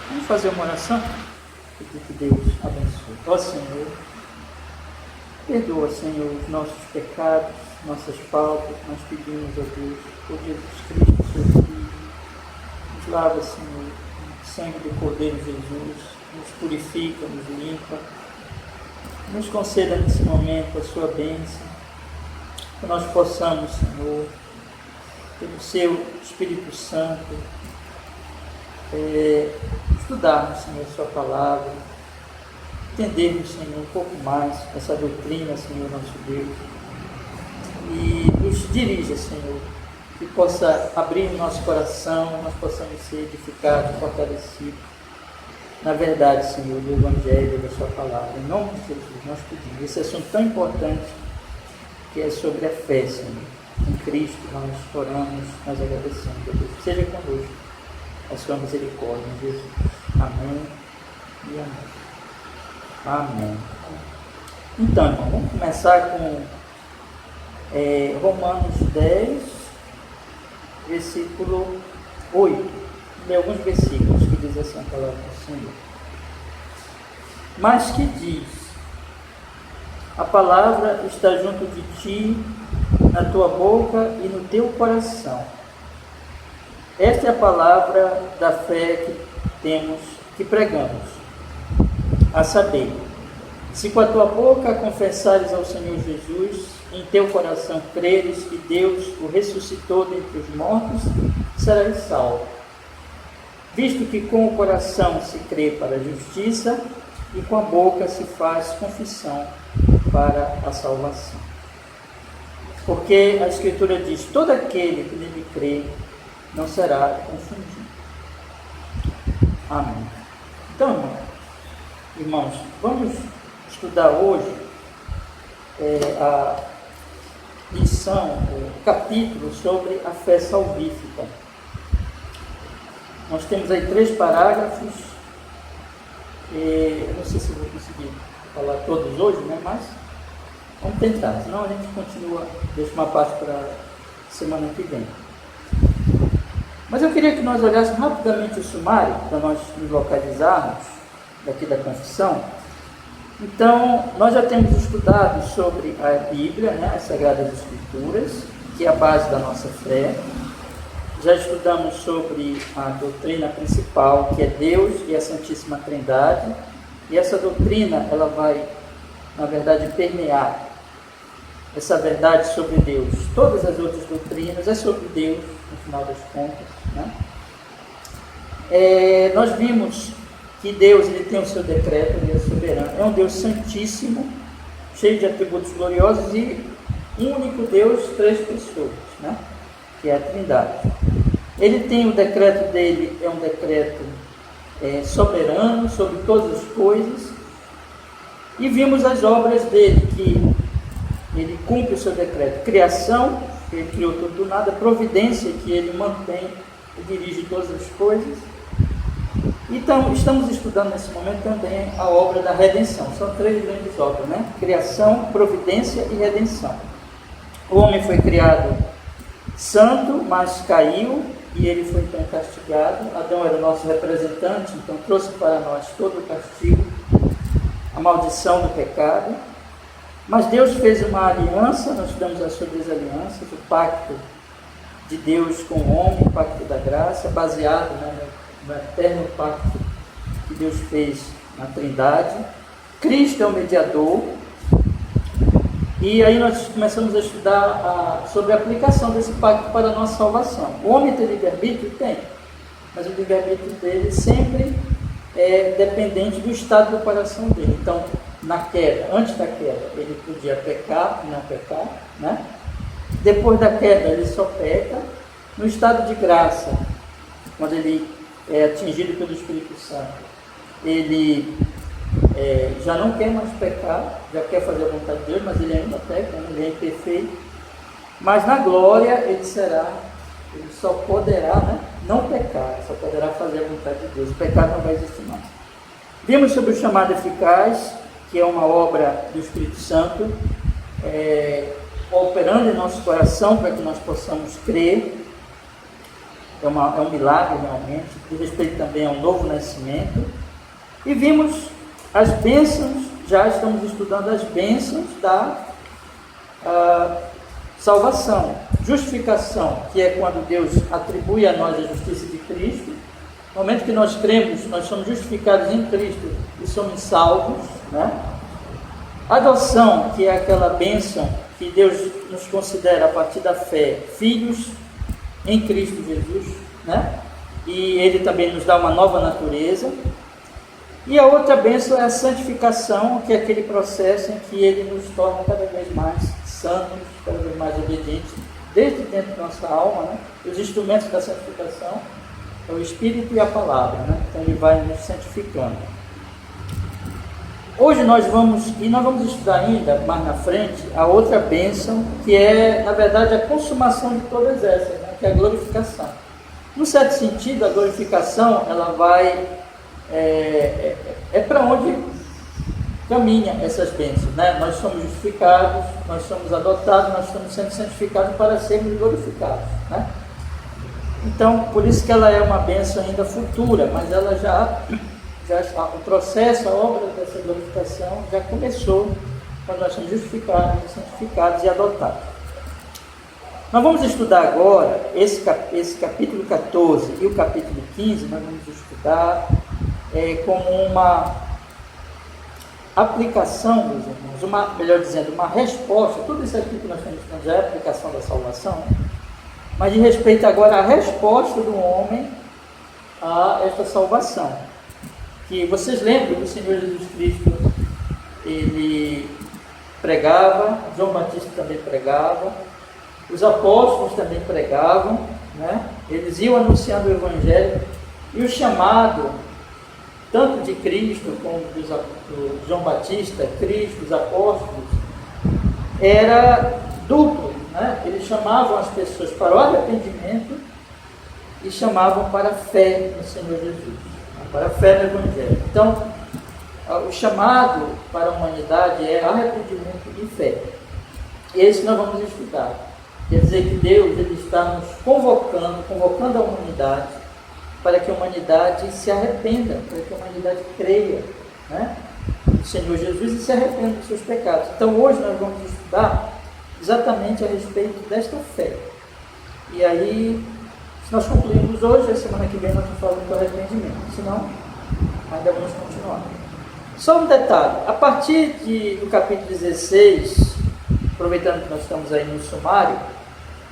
Vamos fazer uma oração? Pedir que Deus abençoe. Ó Senhor, perdoa, Senhor, os nossos pecados, nossas faltas. Nós pedimos a Deus, por Jesus Cristo, seu Filho. Nos lava, Senhor, o sangue do Cordeiro Jesus, nos purifica, nos limpa. Nos conceda nesse momento a sua bênção, que nós possamos, Senhor, pelo seu Espírito Santo, estudarmos, Senhor, a sua palavra, entendermos, Senhor, um pouco mais essa doutrina, Senhor, nosso Deus, e nos dirija, Senhor, que possa abrir o nosso coração, nós possamos ser edificados, fortalecidos na verdade, Senhor, do Evangelho, da sua palavra. Em nome de Jesus, nós pedimos esse assunto tão importante que é sobre a fé, Senhor. Em Cristo nós oramos, nós agradecemos a Deus. Seja conosco a sua misericórdia em Jesus. Amém e amém. Amém. Então, irmão, vamos começar com Romanos 10, versículo 8. Ler alguns versículos que diz assim a palavra do Senhor. Mas que diz: a palavra está junto de ti, na tua boca e no teu coração. Esta é a palavra da fé que pregamos, a saber, se com a tua boca confessares ao Senhor Jesus, em teu coração creres que Deus o ressuscitou dentre os mortos, serás salvo. Visto que com o coração se crê para a justiça e com a boca se faz confissão para a salvação. Porque a Escritura diz: todo aquele que nele crê não será confundido. Amém. Então, irmãos, vamos estudar hoje a lição, o capítulo sobre a fé salvífica. Nós temos aí 3 parágrafos. Eu não sei se vou conseguir falar todos hoje, né? Mas vamos tentar, senão a gente continua, deixa uma parte para a semana que vem. Mas eu queria que nós olhássemos rapidamente o sumário, para nós nos localizarmos daqui da confissão. Então, nós já temos estudado sobre a Bíblia, né, as Sagradas Escrituras, que é a base da nossa fé. Já estudamos sobre a doutrina principal, que é Deus e a Santíssima Trindade. E essa doutrina, ela vai, na verdade, permear essa verdade sobre Deus. Todas as outras doutrinas é sobre Deus, no final das contas, né? Nós vimos que Deus, ele tem o seu decreto, ele é soberano. É um Deus santíssimo, cheio de atributos gloriosos e um único Deus, 3 pessoas, né? Que é a Trindade. Ele tem o decreto dele, é um decreto soberano sobre todas as coisas, e vimos as obras dele, que ele cumpre o seu decreto: criação, que ele criou tudo do nada; providência, que ele mantém e dirige todas as coisas. Então, estamos estudando nesse momento também a obra da redenção. São 3 grandes obras, né? Criação, providência e redenção. O homem foi criado santo, mas caiu, e ele foi então castigado. Adão era o nosso representante, então trouxe para nós todo o castigo, a maldição do pecado. Mas Deus fez uma aliança, nós estudamos sobre as alianças, o pacto de Deus com o homem, o pacto da graça, baseado, né, no eterno pacto que Deus fez na Trindade. Cristo é o mediador. E aí nós começamos a estudar sobre a aplicação desse pacto para a nossa salvação. O homem tem livre-arbítrio? Tem. Mas o livre-arbítrio dele sempre é dependente do estado do coração dele. Então, na queda, antes da queda, ele podia pecar e não pecar, né? Depois da queda, ele só peca. No estado de graça, quando ele é atingido pelo Espírito Santo, ele já não quer mais pecar, já quer fazer a vontade de Deus, mas ele ainda peca, né? Ele é imperfeito. Mas na glória ele só poderá, né, não pecar, só poderá fazer a vontade de Deus. O pecado não vai existir mais. Vimos sobre o chamado eficaz, que é uma obra do Espírito Santo, operando em nosso coração para que nós possamos crer. é um milagre realmente, diz respeito também a um novo nascimento. E vimos as bênçãos, já estamos estudando as bênçãos da salvação. Justificação, que é quando Deus atribui a nós a justiça de Cristo. No momento que nós cremos, nós somos justificados em Cristo e somos salvos, né? Adoção, que é aquela bênção que Deus nos considera a partir da fé, filhos em Cristo Jesus, né? E Ele também nos dá uma nova natureza. E a outra bênção é a santificação, que é aquele processo em que Ele nos torna cada vez mais santos, cada vez mais obedientes, desde dentro da nossa alma, né? Os instrumentos da santificação é o Espírito e a Palavra, né? Então Ele vai nos santificando. Hoje nós vamos estudar ainda, mais na frente, a outra bênção, que é, na verdade, a consumação de todas essas, né? Que é a glorificação. Num certo sentido, a glorificação, ela vai... para onde caminha essas bênçãos, né? Nós somos justificados, nós somos adotados, nós estamos sendo santificados para sermos glorificados, né? Então, por isso que ela é uma bênção ainda futura, mas ela já o processo, a obra dessa glorificação já começou quando nós somos justificados, santificados e adotados. Nós vamos estudar agora esse capítulo 14 e o capítulo 15, nós vamos estudar como uma aplicação, meus irmãos, melhor dizendo, uma resposta. Tudo isso aqui que nós estamos estudando já é a aplicação da salvação, mas de respeito agora à resposta do homem a esta salvação. Que vocês lembram que o Senhor Jesus Cristo, Ele pregava, João Batista também pregava, os apóstolos também pregavam, né? Eles iam anunciando o Evangelho, e o chamado, tanto de Cristo como do João Batista, Cristo, os apóstolos, era duplo, né? Eles chamavam as pessoas para o arrependimento e chamavam para a fé no Senhor Jesus, para a fé no Evangelho. Então, o chamado para a humanidade é arrependimento e fé. E é isso que nós vamos estudar. Quer dizer que Deus ele está nos convocando a humanidade para que a humanidade se arrependa, para que a humanidade creia, né, no Senhor Jesus e se arrependa dos seus pecados. Então hoje nós vamos estudar exatamente a respeito desta fé. E aí, se nós concluirmos hoje, a semana que vem nós vamos falar do arrependimento, senão ainda vamos continuar. Só um detalhe, a partir do capítulo 16, aproveitando que nós estamos aí no sumário,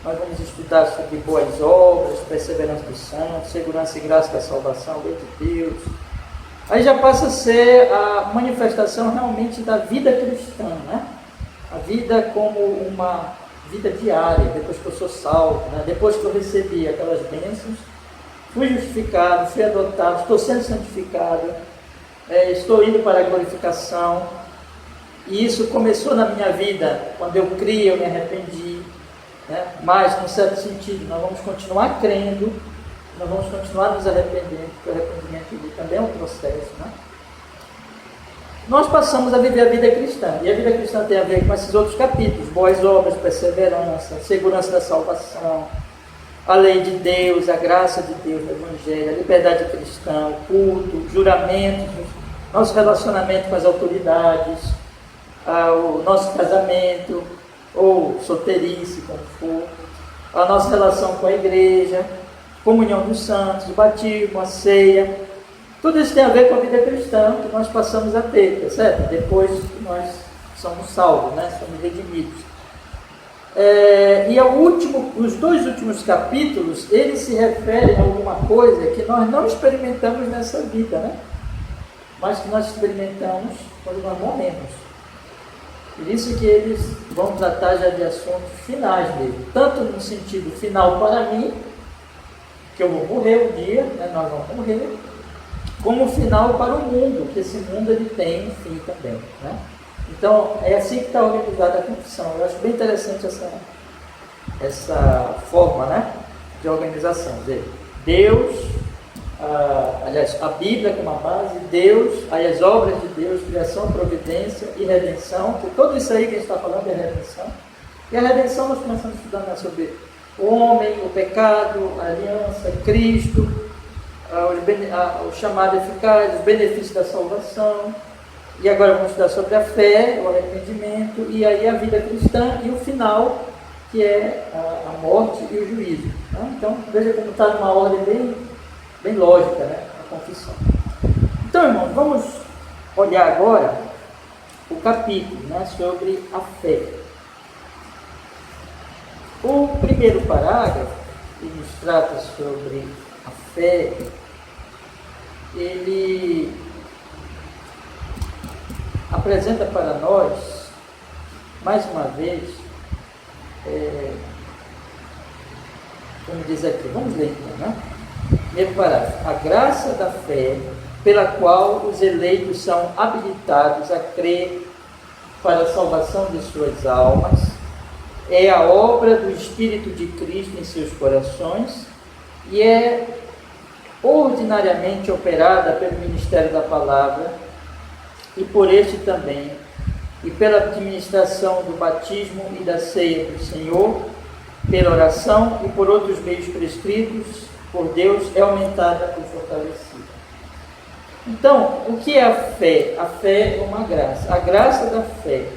nós vamos estudar sobre boas obras, perseverança dos santos, segurança e graça da salvação, lei de Deus. Aí já passa a ser a manifestação realmente da vida cristã, né? A vida como uma vida diária, depois que eu sou salvo, né? Depois que eu recebi aquelas bênçãos, fui justificado, fui adotado, estou sendo santificado, estou indo para a glorificação. E isso começou na minha vida, quando eu criei, eu me arrependi. Né? Mas, num certo sentido, nós vamos continuar crendo, nós vamos continuar nos arrependendo, porque o arrependimento também é um processo. Né? Nós passamos a viver a vida cristã, e a vida cristã tem a ver com esses outros capítulos: boas obras, perseverança, segurança da salvação, a lei de Deus, a graça de Deus, o Evangelho, a liberdade cristã, o culto, juramentos, nosso relacionamento com as autoridades, o nosso casamento, ou solteirice, como for, a nossa relação com a igreja, comunhão dos santos, o batismo, a ceia, tudo isso tem a ver com a vida cristã que nós passamos a ter, tá certo? Depois que nós somos salvos, né? Somos redimidos. E os dois últimos capítulos, eles se referem a alguma coisa que nós não experimentamos nessa vida, né? Mas que nós experimentamos quando nós morremos. Por isso que eles vão tratar já de assuntos finais dele, tanto no sentido final para mim, que eu vou morrer um dia, né, nós vamos morrer, como final para o mundo, que esse mundo ele tem um fim também. Né? Então, é assim que está organizada a confissão. Eu acho bem interessante essa forma, né, de organização. Deus, aliás, a Bíblia como a base, Deus, aí as obras de Deus, criação, providência e redenção, que tudo isso aí que a gente está falando é redenção. E a redenção nós começamos a estudar sobre O homem, o pecado, a aliança, Cristo, o chamado eficaz, os benefícios da salvação. E agora vamos estudar sobre a fé, o arrependimento, e aí a vida cristã e o final, que é a morte e o juízo. Né? Então, veja como está numa ordem bem lógica, né? A confissão. Então, irmãos, vamos olhar agora o capítulo, né, sobre a fé. O primeiro parágrafo, que nos trata sobre a fé, ele apresenta para nós, mais uma vez, como diz aqui, vamos ler então, né? Primeiro parágrafo: a graça da fé, pela qual os eleitos são habilitados a crer para a salvação de suas almas, é a obra do Espírito de Cristo em seus corações e é ordinariamente operada pelo ministério da palavra e por este também, e pela administração do batismo e da ceia do Senhor, pela oração e por outros meios prescritos por Deus, é aumentada e fortalecida. Então, o que é a fé? A fé é uma graça. A graça da fé,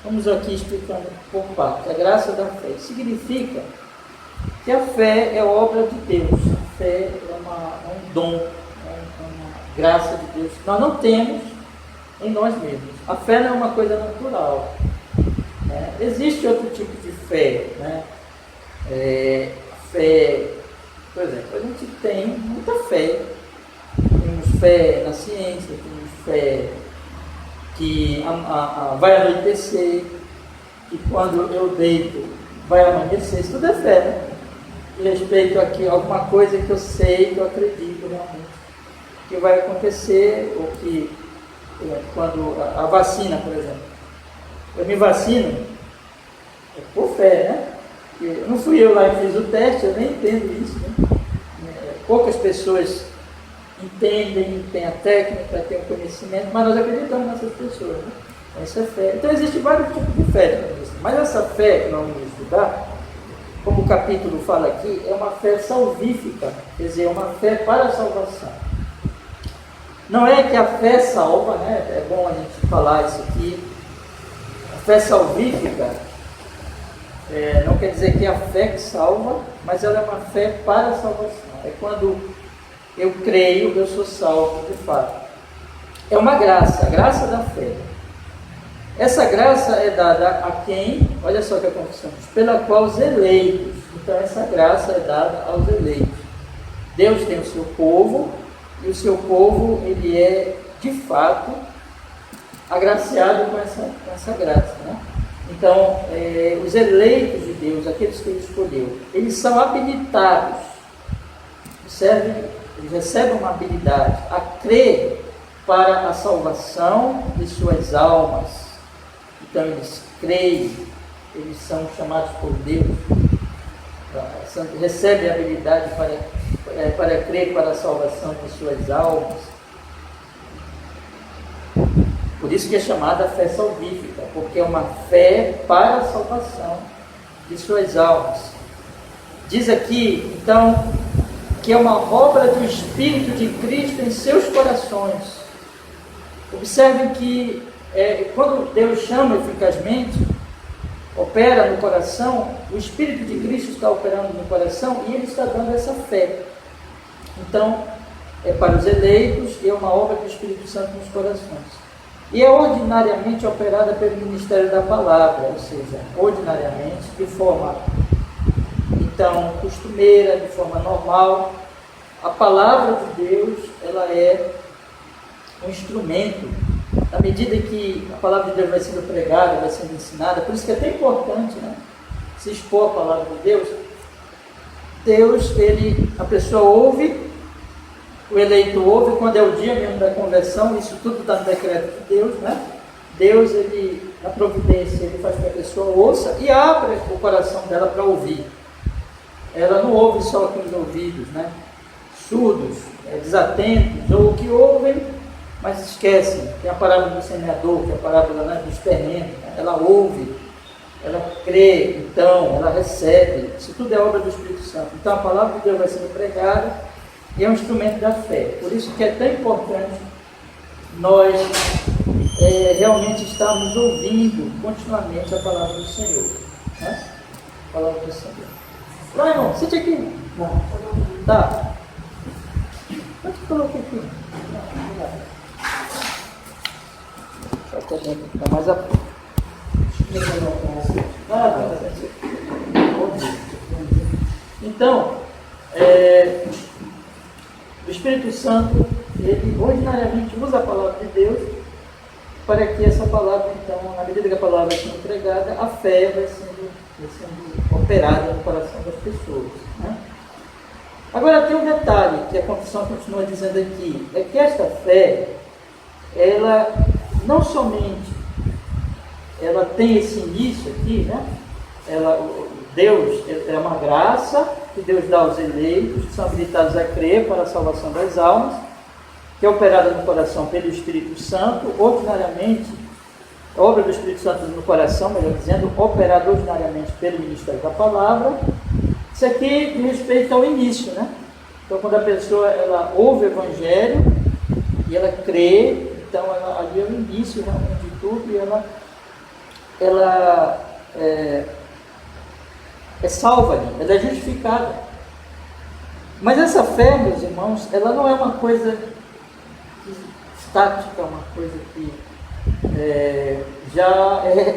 vamos aqui explicando por partes. A graça da fé significa que a fé é obra de Deus. A fé é um dom, é uma graça de Deus. Nós não temos em nós mesmos. A fé não é uma coisa natural. Né? Existe outro tipo de fé. Né? Fé, por exemplo, a gente tem muita fé. Temos fé na ciência, temos fé que vai anoitecer, que quando eu deito vai amanhecer. Isso tudo é fé, né? E respeito aqui a alguma coisa que eu sei, que eu acredito realmente que vai acontecer, ou que quando a vacina, por exemplo, eu me vacino por fé, né? Não fui eu lá que fiz o teste, eu nem entendo isso, né? Poucas pessoas entendem, têm a técnica, têm o conhecimento, mas nós acreditamos nessas pessoas, né? Essa é fé. Então existem vários tipos de fé, mas essa fé que nós vamos estudar, como o capítulo fala aqui, é uma fé salvífica, quer dizer, é uma fé para a salvação. Não é que a fé salva, né? É bom a gente falar isso aqui. A fé salvífica não quer dizer que é a fé que salva, mas ela é uma fé para a salvação. É quando eu creio, eu sou salvo de fato. É uma graça, a graça da fé. Essa graça é dada a quem? Olha só que a confissão diz: pela qual os eleitos. Então essa graça é dada aos eleitos. Deus tem o seu povo, e o seu povo, ele é de fato agraciado com essa graça, né? Então, os eleitos de Deus, aqueles que ele escolheu, eles são habilitados, eles recebem uma habilidade a crer para a salvação de suas almas. Então eles creem, eles são chamados por Deus, recebem a habilidade para crer para a salvação de suas almas. Por isso que é chamada fé salvífica, porque é uma fé para a salvação de suas almas. Diz aqui, então, que é uma obra do Espírito de Cristo em seus corações. Observem que quando Deus chama eficazmente, opera no coração, o Espírito de Cristo está operando no coração e ele está dando essa fé. Então, é para os eleitos e é uma obra do Espírito Santo nos corações. E é ordinariamente operada pelo ministério da palavra, ou seja, ordinariamente, de forma, então, costumeira, de forma normal. A palavra de Deus, ela é um instrumento, à medida que a palavra de Deus vai sendo pregada, vai sendo ensinada. Por isso que é tão importante, né, se expor a palavra de Deus. Deus, a pessoa ouve, o eleito ouve, quando é o dia mesmo da conversão, isso tudo está no decreto de Deus, né? Deus, na providência, ele faz com que a pessoa ouça e abre o coração dela para ouvir. Ela não ouve só com os ouvidos, né? Surdos, desatentos, ou que ouvem, mas esquecem. Tem a parábola do semeador, que é a parábola, né, dos terrenos, né? Ela ouve, ela crê, então, ela recebe. Isso tudo é obra do Espírito Santo. Então a palavra de Deus vai sendo pregada e é um instrumento da fé. Por isso que é tão importante nós realmente estarmos ouvindo continuamente a palavra do Senhor. Né? A palavra do Senhor. Vai, irmão, sente aqui. Não. Tá. Eu te coloquei aqui. Só que a gente está mais a pouco. Então, o Espírito Santo, ele ordinariamente usa a palavra de Deus para que essa palavra, então, na medida que a palavra vai sendo pregada, a fé vai sendo operada no coração das pessoas. Né? Agora tem um detalhe que a confissão continua dizendo aqui, é que esta fé, ela não somente ela tem esse início aqui, né? Deus é uma graça que Deus dá aos eleitos, que são habilitados a crer para a salvação das almas, que é operada no coração pelo Espírito Santo, ordinariamente, a obra do Espírito Santo no coração, melhor dizendo, operada ordinariamente pelo ministério da palavra. Isso aqui diz respeito ao início, né? Então, quando a pessoa ela ouve o Evangelho e ela crê, então ali é o início realmente de tudo e ela é salva ali, ela é justificada. Mas essa fé, meus irmãos, ela não é uma coisa estática, uma coisa que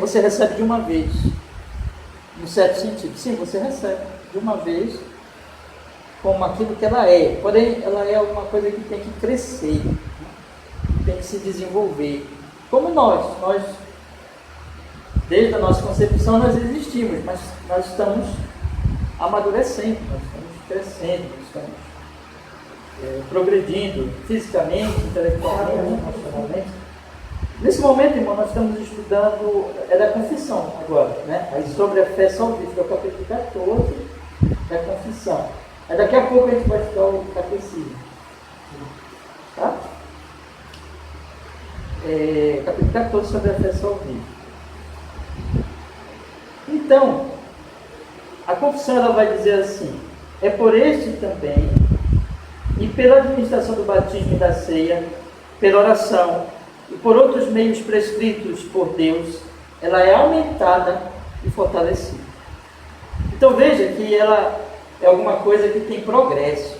você recebe de uma vez, no certo sentido. Sim, você recebe de uma vez como aquilo que ela é, porém ela é alguma coisa que tem que crescer, tem que se desenvolver. Como nós desde a nossa concepção nós existimos, mas nós estamos amadurecendo, nós estamos crescendo, nós estamos progredindo fisicamente, intelectualmente, emocionalmente. Nesse momento, irmão, nós estamos estudando, da confissão agora, né? Aí sobre a fé salvífica, é o capítulo 14 da confissão. Aí daqui a pouco a gente vai estudar o catecismo. Tá? Capítulo 14 sobre a fé salvífica. Então, a confissão ela vai dizer assim: é por este também, e pela administração do batismo e da ceia, pela oração e por outros meios prescritos por Deus, ela é aumentada e fortalecida. Então veja que ela é alguma coisa que tem progresso,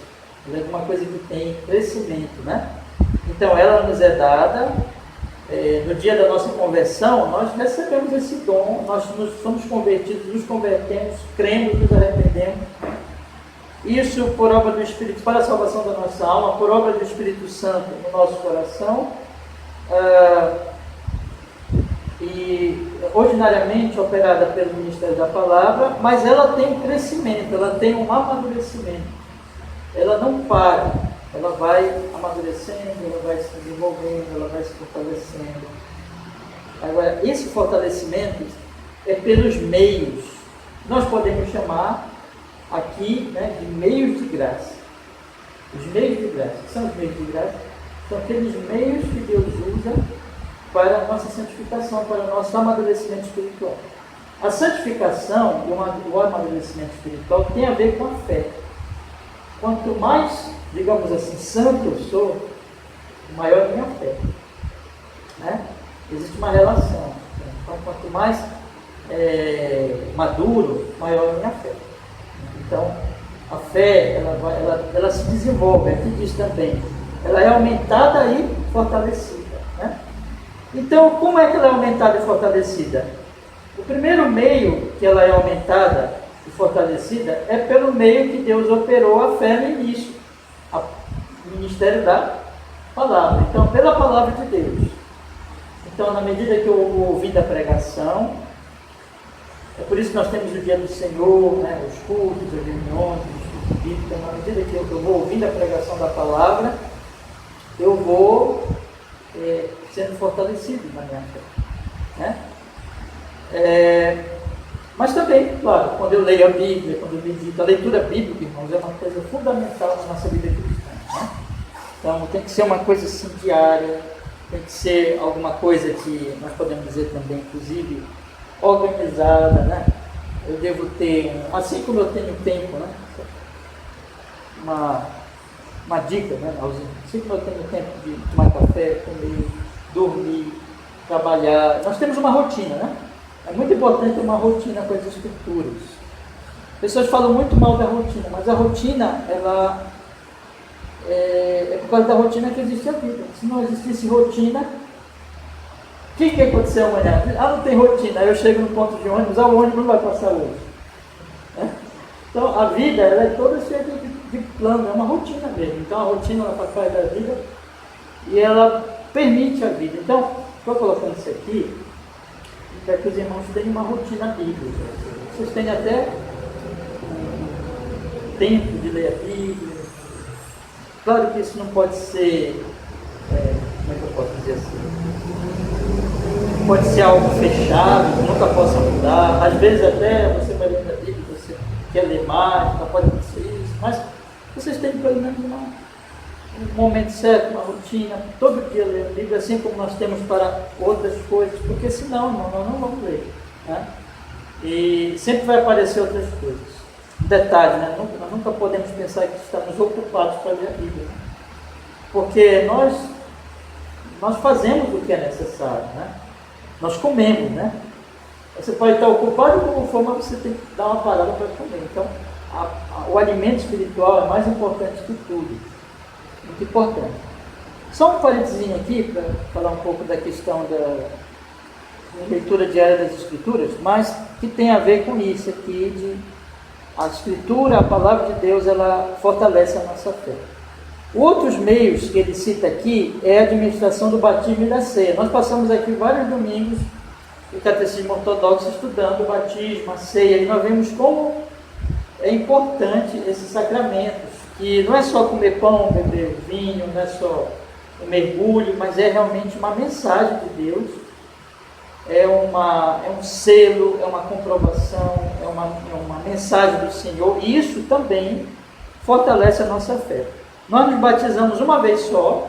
ela é alguma coisa que tem crescimento, né? Então ela nos é dada. No dia da nossa conversão, nós recebemos esse dom, nós somos convertidos, nos convertemos, cremos, nos arrependemos. Isso por obra do Espírito, para a salvação da nossa alma, por obra do Espírito Santo no nosso coração, e ordinariamente operada pelo Ministério da Palavra, mas ela tem um crescimento, ela tem um amadurecimento, ela não para. Ela vai amadurecendo, ela vai se desenvolvendo, ela vai se fortalecendo. Agora, esse fortalecimento é pelos meios. Nós podemos chamar aqui, né, de meios de graça. Os meios de graça. O que são os meios de graça? São aqueles meios que Deus usa para a nossa santificação, para o nosso amadurecimento espiritual. A santificação e o amadurecimento espiritual tem a ver com a fé. Quanto mais, digamos assim, santo eu sou, maior é a minha fé. Né? Existe uma relação. Então, quanto mais maduro, maior é a minha fé. Então, a fé, ela se desenvolve, aqui diz também, ela é aumentada e fortalecida. Né? Então, como é que ela é aumentada e fortalecida? O primeiro meio que ela é aumentada e fortalecida é pelo meio que Deus operou a fé no início, o ministério da palavra. Então, pela palavra de Deus. Então, na medida que eu vou ouvindo a pregação, é por isso que nós temos o dia do Senhor, né, os cultos, as reuniões, os estudos bíblicos. Então, na medida que eu vou ouvindo a pregação da palavra, eu vou sendo fortalecido na minha fé. Né? Mas também, claro, quando eu leio a Bíblia, quando eu medito, a leitura bíblica, irmãos, é uma coisa fundamental na nossa vida cristã. Né? Então, tem que ser uma coisa assim diária, tem que ser alguma coisa que nós podemos dizer também, inclusive, organizada, né? Eu devo ter, assim como eu tenho tempo, né? Uma dica, né? Assim como eu tenho tempo de tomar café, comer, dormir, trabalhar, nós temos uma rotina, né? É muito importante ter uma rotina com as escrituras. Pessoas falam muito mal da rotina, mas a rotina, ela é por causa da rotina que existe a vida. Se não existisse rotina, o que ia acontecer amanhã? Não tem rotina, aí eu chego no ponto de ônibus, o ônibus não vai passar hoje. Né? Então a vida, ela é toda cheia de plano, é uma rotina mesmo. Então a rotina, ela faz parte da vida e ela permite a vida. Então, estou colocando isso aqui, para que os irmãos tenham uma rotina bíblica. Vocês têm até tempo de ler a Bíblia. Claro que isso não pode ser, como é que eu posso dizer assim? Pode ser algo fechado, que nunca possa mudar. Às vezes até você vai ler a Bíblia, você quer ler mais, não pode acontecer isso. Mas vocês têm pelo menos um momento certo, uma rotina, todo dia ler a Bíblia, assim como nós temos para outras coisas, porque senão, irmão, nós não vamos ler. Né? E sempre vai aparecer outras coisas. Detalhe, né? Nós nunca podemos pensar que estamos ocupados para ler a Bíblia. Né? Porque nós fazemos o que é necessário. Né? Nós comemos, né? Você pode estar ocupado como for, mas você tem que dar uma parada para comer. Então, o alimento espiritual é mais importante que tudo. Muito importante. Só um parênteses aqui, para falar um pouco da questão da leitura diária das Escrituras, mas que tem a ver com isso aqui, a Escritura, a Palavra de Deus, ela fortalece a nossa fé. Outros meios que ele cita aqui é a administração do batismo e da ceia. Nós passamos aqui vários domingos no Catecismo Ortodoxo estudando o batismo, a ceia, e nós vemos como é importante esses sacramentos, que não é só comer pão, beber vinho, não é só um mergulho, mas é realmente uma mensagem de Deus, é um selo, é uma comprovação, é uma mensagem do Senhor, e isso também fortalece a nossa fé. Nós nos batizamos uma vez só,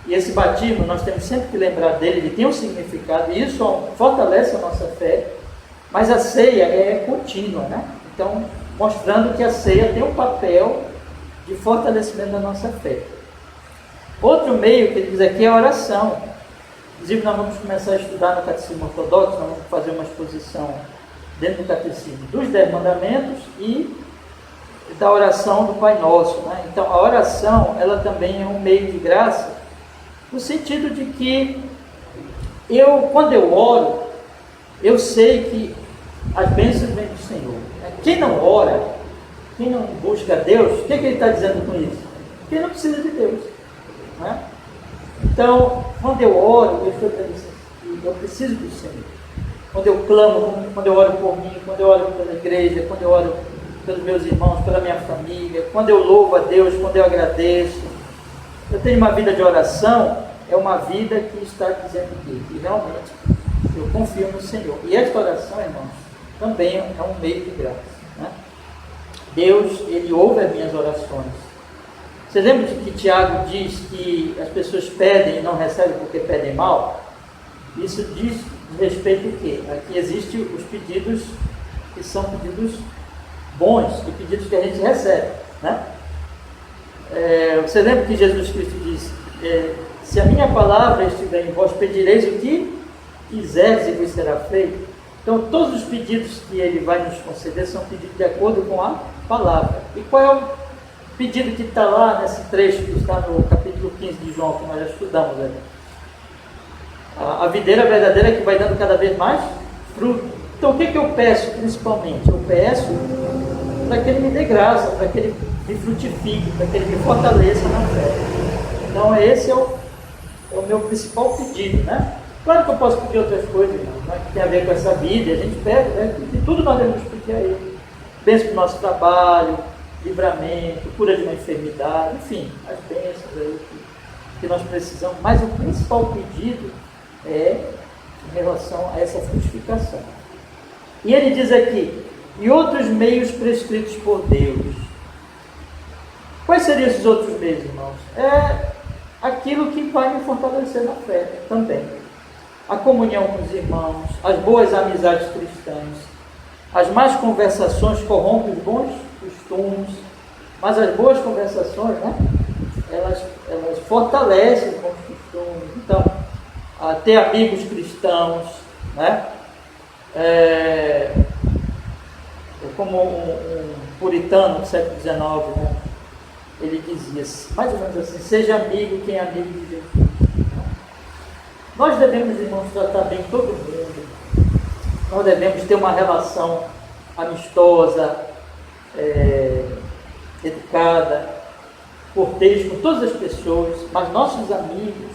e esse batismo nós temos sempre que lembrar dele, ele tem um significado, e isso fortalece a nossa fé, mas a ceia é contínua, né? Então, mostrando que a ceia tem um papel de fortalecimento da nossa fé. Outro meio que ele diz aqui é a oração. Inclusive, nós vamos começar a estudar no Catecismo Ortodoxo, nós vamos fazer uma exposição dentro do Catecismo dos 10 Mandamentos e da oração do Pai Nosso. Né? Então, a oração, ela também é um meio de graça, no sentido de que quando eu oro, eu sei que as bênçãos vêm do Senhor. Quem não ora, quem não busca Deus, o que ele está dizendo com isso? Quem não precisa de Deus. Né? Então, quando eu oro, eu estou dizendo assim, eu preciso do Senhor. Quando eu clamo, quando eu oro por mim, quando eu oro pela igreja, quando eu oro pelos meus irmãos, pela minha família, quando eu louvo a Deus, quando eu agradeço. Eu tenho uma vida de oração, é uma vida que está dizendo que realmente eu confio no Senhor. E esta oração, irmãos, também é um meio de graça. Né? Deus, Ele ouve as minhas orações. Você lembra de que Tiago diz que as pessoas pedem e não recebem porque pedem mal? Isso diz respeito ao quê? Aqui existem os pedidos que são pedidos bons e pedidos que a gente recebe. Né? Você lembra que Jesus Cristo disse, se a minha palavra estiver em vós, pedireis o que quiseres e vos será feito. Então, todos os pedidos que Ele vai nos conceder são pedidos de acordo com a palavra. E qual é o pedido que está lá nesse trecho que está no capítulo 15 de João, que nós já estudamos ali? A videira verdadeira que vai dando cada vez mais fruto. Então, o que eu peço principalmente? Eu peço para que Ele me dê graça, para que Ele me frutifique, para que Ele me fortaleça na fé. Então, esse é o meu principal pedido, né? Claro que eu posso pedir outras coisas, né, que tem a ver com essa vida, a gente pede, né? E tudo nós devemos pedir a Ele. Bênção para o nosso trabalho, livramento, cura de uma enfermidade, enfim, as bênçãos aí que nós precisamos. Mas o principal pedido é em relação a essa frutificação. E ele diz aqui, e outros meios prescritos por Deus. Quais seriam esses outros meios, irmãos? É aquilo que vai me fortalecer na fé também. a comunhão com os irmãos, as boas amizades cristãs. As más conversações corrompem os bons costumes, mas as boas conversações, né, elas fortalecem os bons costumes. Então, ter amigos cristãos, né, como um puritano do século XIX, né, ele dizia mais ou menos assim: seja amigo quem é amigo de Jesus. Nós devemos, irmãos, tratar bem todo mundo. Nós devemos ter uma relação amistosa, educada, cortês com todas as pessoas, mas nossos amigos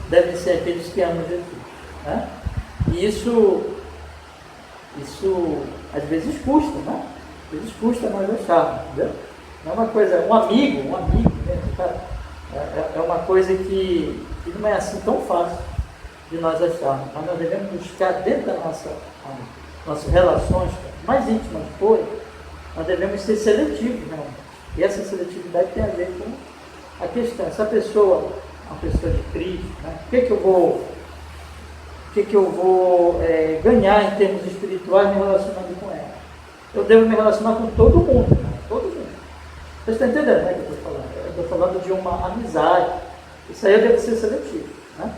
devem ser aqueles que amam Jesus, né? E isso às vezes custa, né? Às vezes custa nós acharmos, entendeu? Não é uma coisa, um amigo, né? É uma coisa que não é assim tão fácil de nós acharmos, mas nós devemos buscar dentro da nossas relações mais íntimas forem, nós devemos ser seletivos, realmente. E essa seletividade tem a ver com a questão, essa pessoa, uma pessoa de Cristo, né? O que eu vou ganhar em termos espirituais me relacionando com ela? Eu devo me relacionar com todo mundo, né? Todo mundo. Vocês estão entendendo, né, que eu estou falando? Eu estou falando de uma amizade. Isso aí eu devo ser seletivo, né?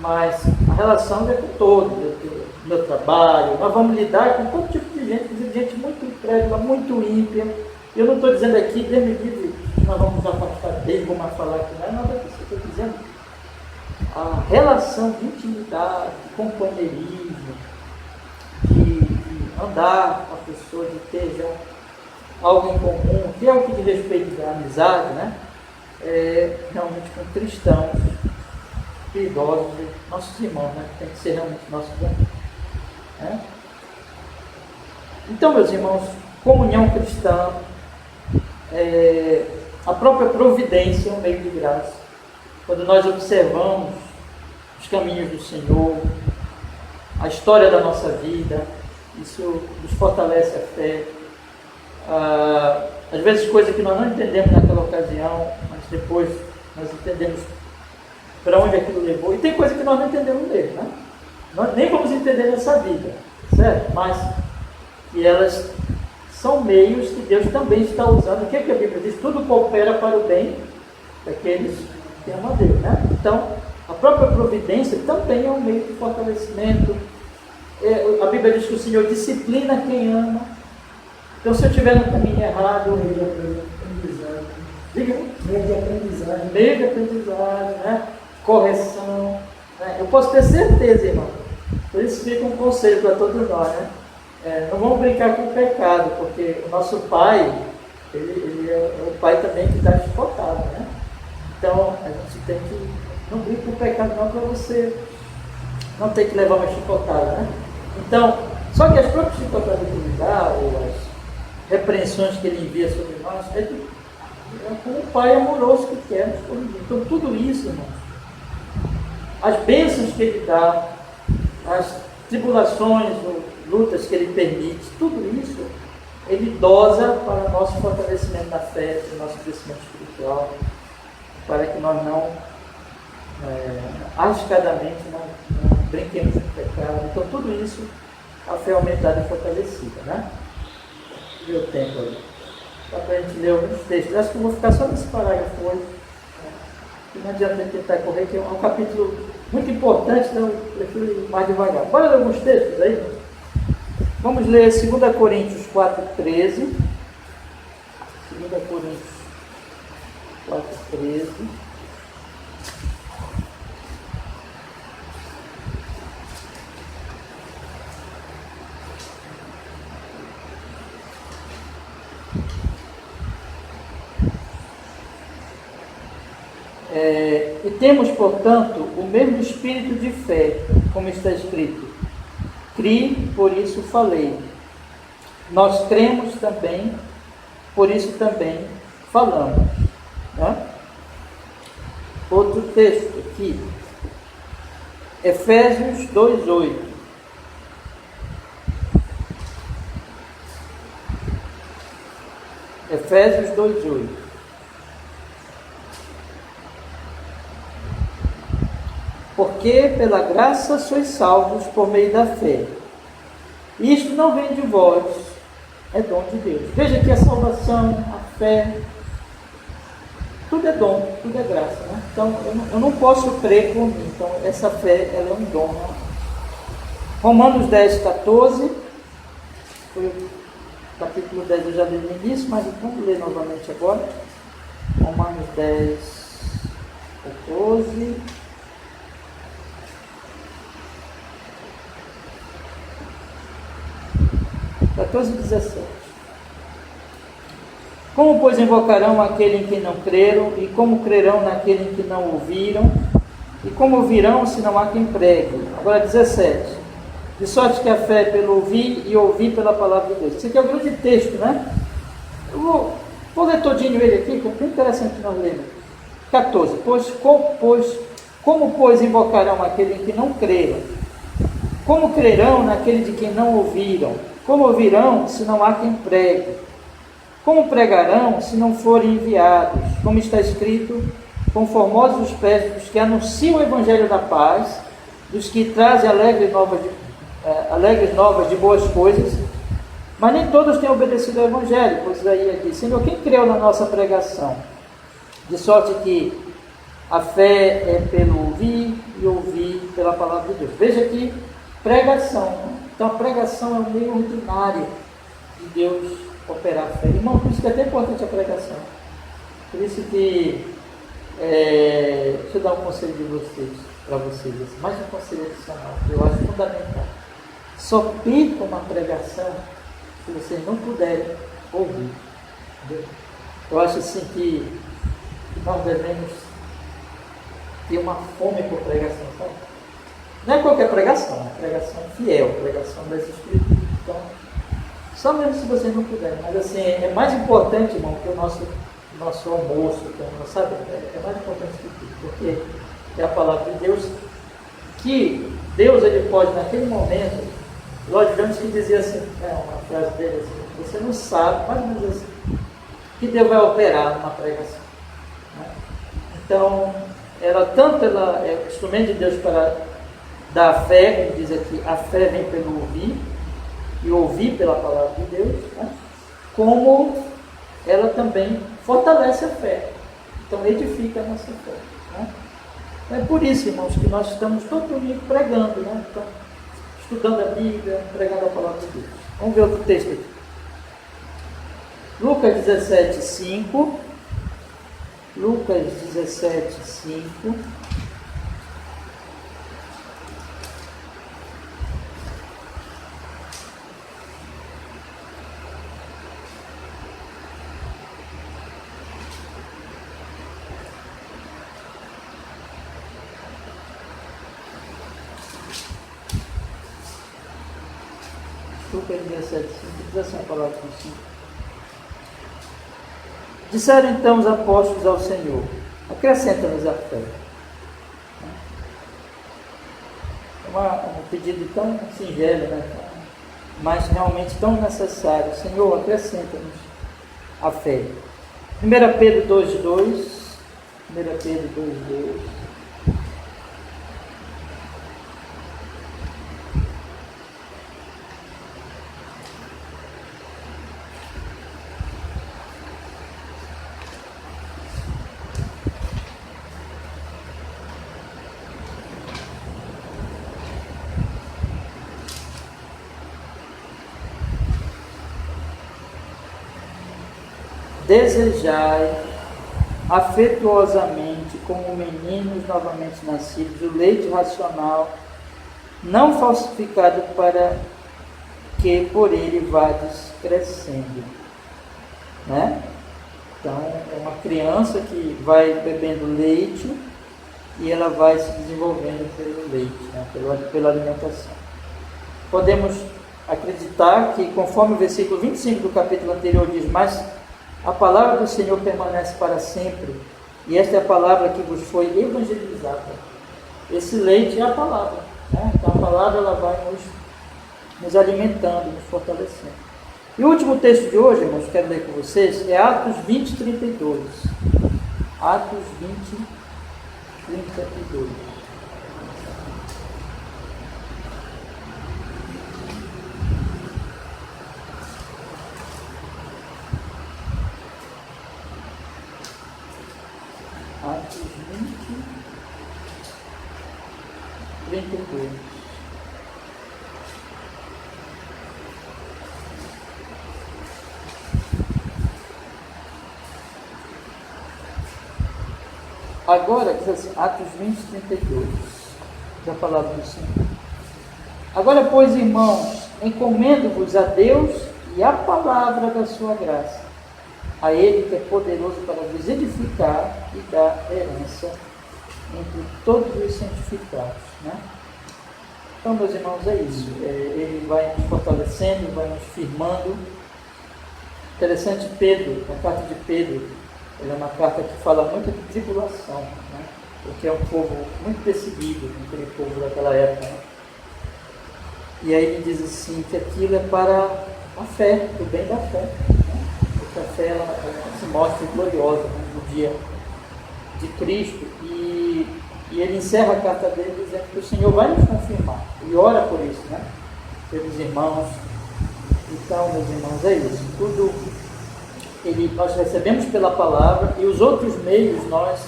Mas a relação é com todos, meu trabalho, nós vamos lidar com todo tipo de gente, inclusive gente muito incrédula, muito ímpia. Eu não estou dizendo aqui, Deus me livre, que nós vamos nos afastar dele, vamos falar que não é nada disso. Eu estou dizendo a relação de intimidade, de companheirismo, de andar com a pessoa, de ter já algo em comum, que é o que diz respeito à amizade, né? Realmente com cristãos, idosos, nossos irmãos, né? Tem que ser realmente nossos amigos, né? Então, meus irmãos, comunhão cristã, a própria providência é um meio de graça. Quando nós observamos os caminhos do Senhor, a história da nossa vida, isso nos fortalece a fé. Às vezes coisas que nós não entendemos naquela ocasião, mas depois nós entendemos para onde aquilo levou. E tem coisas que nós não entendemos mesmo, né? Nós nem vamos entender nessa vida, certo? Mas que elas são meios que Deus também está usando. O que a Bíblia diz? Tudo coopera para o bem daqueles que amam a Deus, né? Então, a própria providência também é um meio de fortalecimento. A Bíblia diz que o Senhor disciplina quem ama. Então, se eu estiver no caminho errado, meio de aprendizagem, diga, meio de aprendizagem, né? Correção, né? Eu posso ter certeza, irmão. Por isso fica um conselho para todos nós, né? Não vamos brincar com o pecado, porque o nosso pai, ele é o pai também que dá chibotado, né? Então, a gente tem que não brincar com o pecado não, para você não ter que levar uma chicotada, né? Então, só que as próprias chicotadas que ele dá, ou as repreensões que ele envia sobre nós, é como um pai amoroso que quer nos corrigir. Então, tudo isso, irmão, as bênçãos que ele dá, as tribulações, lutas que ele permite, tudo isso, ele dosa para o nosso fortalecimento na fé, para o nosso crescimento espiritual, para que nós não, arriscadamente, não brinquemos com o pecado. Então, tudo isso, a fé aumentada e fortalecida, né? Deu tempo aí. Só para a gente ler alguns textos. Acho que eu vou ficar só nesse parágrafo hoje. Não adianta tentar correr, que é um capítulo muito importante, então eu prefiro ir mais devagar. Bora ler alguns textos aí? Vamos ler 2 Coríntios 4,13. 2 Coríntios 4,13. E temos, portanto, o mesmo espírito de fé, como está escrito: cri, por isso falei. Nós cremos também, por isso também falamos. Né? Outro texto aqui, Efésios 2,8. Efésios 2,8. Porque pela graça sois salvos por meio da fé. Isto não vem de vós, é dom de Deus. Veja que a salvação, a fé, tudo é dom, tudo é graça, né? Então eu não posso crer por mim. Então essa fé, ela é um dom, né? Romanos 10, 14, foi o capítulo 10, eu já li no início, mas vamos ler novamente agora. Romanos 10, 14. (14 e 17). Como, pois, invocarão aquele em que não creram? E como crerão naquele em que não ouviram? E como ouvirão se não há quem pregue? Agora 17. De sorte que a fé é pelo ouvir e ouvir pela palavra de Deus. Isso aqui é o grande texto, né? Eu vou ler todinho ele aqui, que é bem interessante nós lermos. 14. Como, pois, invocarão aquele em que não creram? Como crerão naquele de quem não ouviram? Como ouvirão se não há quem pregue? Como pregarão se não forem enviados? Como está escrito, com formosos os pés dos que anunciam o evangelho da paz, dos que trazem alegres novas de boas coisas, mas nem todos têm obedecido ao evangelho, pois aí diz: Senhor, quem creu na nossa pregação? De sorte que a fé é pelo ouvir e ouvir pela palavra de Deus. Veja aqui, pregação. Então a pregação é um meio ordinário de Deus operar a fé. Irmão, por isso que é até importante a pregação. Por isso que, deixa eu dar um conselho para vocês, mais um conselho adicional, que eu acho fundamental. Só perca uma pregação se vocês não puderem ouvir. Entendeu? Eu acho assim que nós devemos ter uma fome por pregação, sabe? Não é qualquer pregação, é pregação fiel, pregação das Escrituras. Então, só mesmo se vocês não puderem, mas assim, é mais importante, irmão, que o nosso almoço, sabe? É mais importante que tudo, porque é a palavra de Deus, que Deus, ele pode, naquele momento, Lord Jones dizia assim, uma frase dele assim: você não sabe, mais ou menos assim, que Deus vai operar numa pregação, né? Então, ela é o instrumento de Deus para dar a fé, como diz aqui, a fé vem pelo ouvir, e ouvir pela palavra de Deus, né? Como ela também fortalece a fé, então edifica a nossa fé, né? É por isso, irmãos, que nós estamos todo domingo pregando, né? Então, estudando a Bíblia, pregando a palavra de Deus. Vamos ver outro texto aqui. Lucas 17, 5. Lucas 17, 5. Lucas 17, 5, diz assim a palavra do Senhor. Disseram então os apóstolos ao Senhor: acrescenta-nos a fé. Um pedido tão singelo, né? Mas realmente tão necessário. Senhor, acrescenta-nos a fé. 1 Pedro 2, 2. 1 Pedro 2, 2. Desejai afetuosamente, como meninos novamente nascidos, o leite racional, não falsificado, para que por ele vades crescendo, né? Então, é uma criança que vai bebendo leite e ela vai se desenvolvendo pelo leite, né? pela alimentação. Podemos acreditar que, conforme o versículo 25 do capítulo anterior diz: mas a palavra do Senhor permanece para sempre, e esta é a palavra que vos foi evangelizada. Esse leite é a palavra, né? Então a palavra, ela vai nos alimentando, nos fortalecendo. E o último texto de hoje, irmãos, quero ler com vocês, é Atos 20, 32. Atos 20, 32. Atos 20, 32. Agora, diz assim, Atos 20, 32. Já falado do Senhor. Agora, pois, irmãos, encomendo-vos a Deus e a palavra da sua graça, a Ele que é poderoso para vos edificar e dar herança entre todos os santificados. Né? Então, meus irmãos, é isso. Ele vai nos fortalecendo, vai nos firmando. Interessante, Pedro, a carta de Pedro, ela é uma carta que fala muito de tribulação, né? Porque é um povo muito perseguido, aquele povo daquela época. Né? E aí ele diz assim, que aquilo é para a fé, o bem da fé. Né? Porque a fé ela se mostra gloriosa, né? No dia de Cristo. E ele encerra a carta dele dizendo que o Senhor vai nos confirmar. E ora por isso, né? Pelos irmãos. Então, meus irmãos, é isso. Tudo nós recebemos pela palavra e os outros meios nós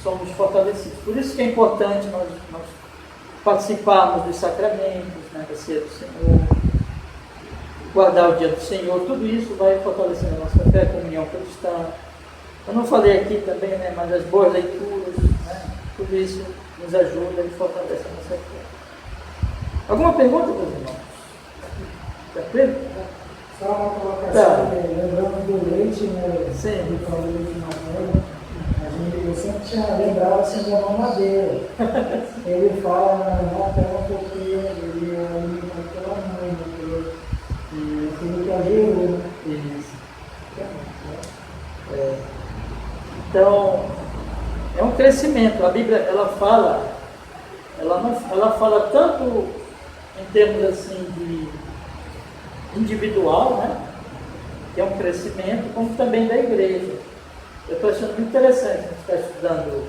somos fortalecidos. Por isso que é importante nós participarmos dos sacramentos, né, da ceia do Senhor, guardar o dia do Senhor, tudo isso vai fortalecendo a nossa fé, a comunhão cristã. Eu não falei aqui também, né, mas as boas leituras, né, tudo isso nos ajuda e fortalece a nossa fé. Alguma pergunta, meus irmãos? Tranquilo? Só uma colocação, lembrando do leite, né? Sim. Do leite materno, eu sempre tinha lembrado assim do irmão Madeira. Ele fala na materna porque ele é alimentado pela mãe, né? E aquilo que ajuda, né? Isso. Então, é um crescimento. A Bíblia, ela fala tanto em termos assim de individual, né? Que é um crescimento, como também da igreja. Eu estou achando muito interessante, a gente está estudando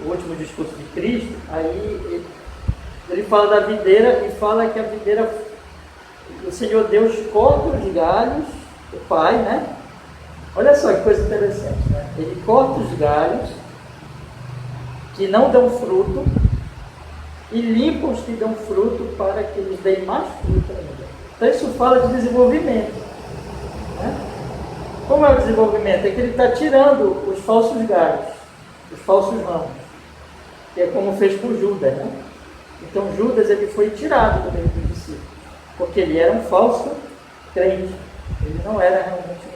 o último discurso de Cristo, aí ele fala da videira e fala que a videira, o Senhor Deus corta os galhos, o Pai, né? Olha só que coisa interessante, né? Ele corta os galhos que não dão fruto e limpa os que dão fruto para que eles deem mais fruto ainda. Então isso fala de desenvolvimento. Né? Como é o desenvolvimento? É que ele está tirando os falsos galhos, os falsos ramos, que é como fez com Judas. Né? Então Judas ele foi tirado do meio dos discípulos, porque ele era um falso crente, ele não era realmente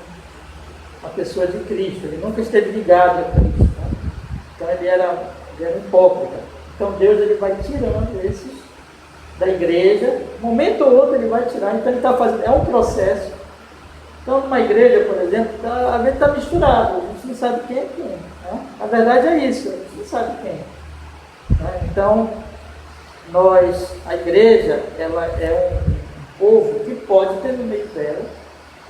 uma pessoa de Cristo, ele nunca esteve ligado a Cristo. Né? Então ele era hipócrita. Então Deus ele vai tirando esses da igreja, um momento ou outro ele vai tirar, então ele está fazendo, é um processo. Então numa igreja, por exemplo, às vezes está misturado, a gente não sabe quem é quem. Né? A verdade é isso, a gente não sabe quem. Né? Então, a igreja, ela é um povo que pode ter no meio dela,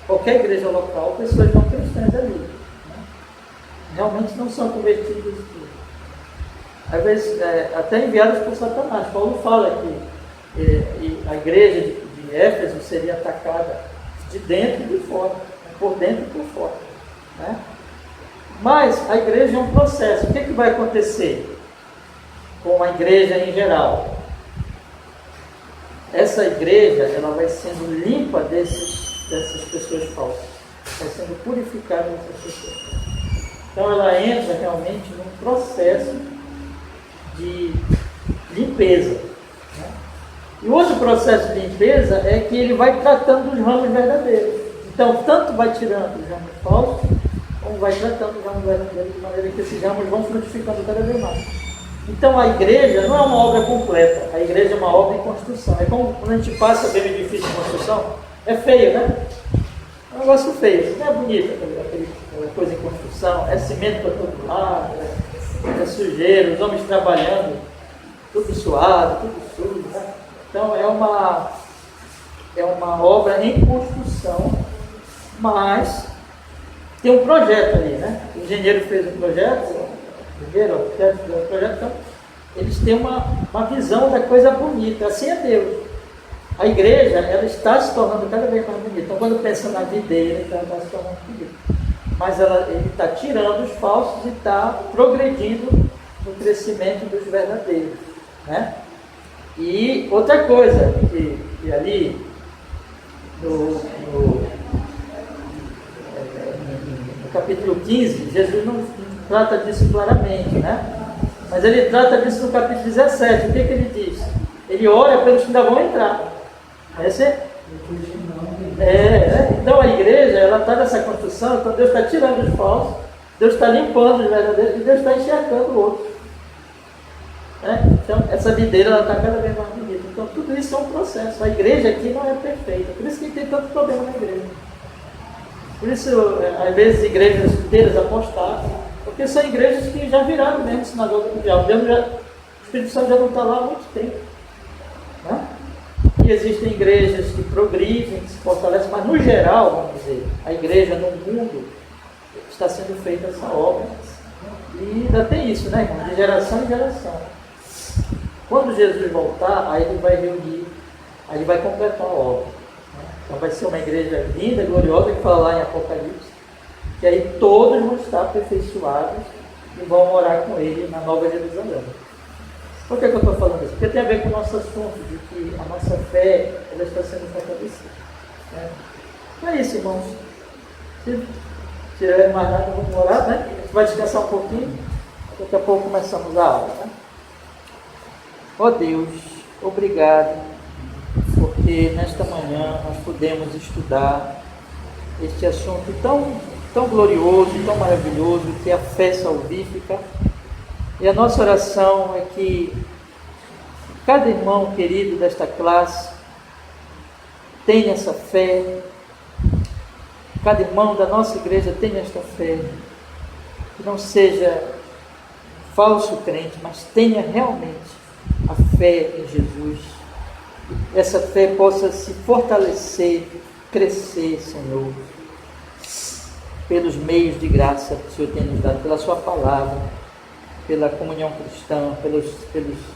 qualquer igreja local, pessoas não cristãs ali. Né? Realmente não são convertidas. Às vezes, até enviados por Satanás. Paulo fala que a igreja de Éfeso seria atacada de dentro e de fora, por dentro e por fora. Né? Mas a igreja é um processo. O que vai acontecer com a igreja em geral? Essa igreja ela vai sendo limpa dessas pessoas falsas, vai sendo purificada dessas pessoas. Então ela entra realmente num processo de limpeza. Né? E o outro processo de limpeza é que ele vai tratando os ramos verdadeiros. Então, tanto vai tirando os ramos falsos, como vai tratando os ramos verdadeiros, de maneira que esses ramos vão frutificando cada vez mais. Então, a igreja não é uma obra completa, a igreja é uma obra em construção. É como quando a gente passa bem um edifício de construção, é feio, né? É um negócio feio, não é bonito aquela coisa em construção, é cimento para todo lado, é sujeira, os homens trabalhando, tudo suado, tudo sujo. Né? Então é uma obra em construção, mas tem um projeto ali, né? O engenheiro fez um projeto, então eles têm uma visão da coisa bonita, assim é Deus. A igreja, ela está se tornando cada vez mais bonita. Então quando pensa na videira, ela está se tornando bonita. mas ele está tirando os falsos e está progredindo no crescimento dos verdadeiros, né? E outra coisa, que ali no capítulo 15, Jesus não trata disso claramente, né? Mas ele trata disso no capítulo 17. O que ele diz? Ele ora pelos que ainda vão entrar. Então a igreja, ela está nessa construção, então Deus está tirando os falsos, Deus está limpando os verdadeiros e Deus está enxergando o outro. Então essa videira, ela está cada vez mais bonita. Então tudo isso é um processo. A igreja aqui não é perfeita, por isso que tem tanto problema na igreja. Por isso, às vezes, igrejas inteiras apostadas, porque são igrejas que já viraram mesmo sinagoga do diabo. O Espírito Santo já não está lá há muito tempo. Né? E existem igrejas que progridem, que se fortalecem, mas no geral, vamos dizer, a igreja no mundo está sendo feita essa obra. E ainda tem isso, né, irmão? De geração em geração. Quando Jesus voltar, aí ele vai reunir, aí ele vai completar a obra. Então vai ser uma igreja linda, gloriosa, que fala lá em Apocalipse, que aí todos vão estar aperfeiçoados e vão morar com ele na Nova Jerusalém. Por que eu estou falando isso? Porque tem a ver com o nosso assunto, de que a nossa fé ela está sendo fortalecida. Então é isso, irmãos. Se tiver mais nada, vamos orar, né? A gente vai descansar um pouquinho, daqui a pouco começamos a aula. Né? Ó Deus, obrigado, porque nesta manhã nós podemos estudar este assunto tão glorioso, tão maravilhoso, que é a fé salvífica. E a nossa oração é que cada irmão querido desta classe tenha essa fé, cada irmão da nossa igreja tenha esta fé, que não seja falso crente, mas tenha realmente a fé em Jesus. Essa fé possa se fortalecer, crescer, Senhor, pelos meios de graça que o Senhor tem nos dado, pela sua palavra, pela comunhão cristã, pelas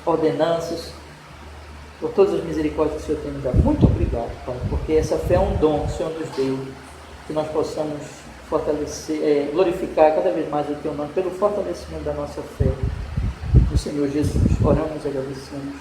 ordenanças, por todas as misericórdias que o Senhor tem nos dado. Muito obrigado, Pai, porque essa fé é um dom que o Senhor nos deu, que nós possamos fortalecer, glorificar cada vez mais o Teu nome, pelo fortalecimento da nossa fé no Senhor Jesus. Oramos e agradecemos.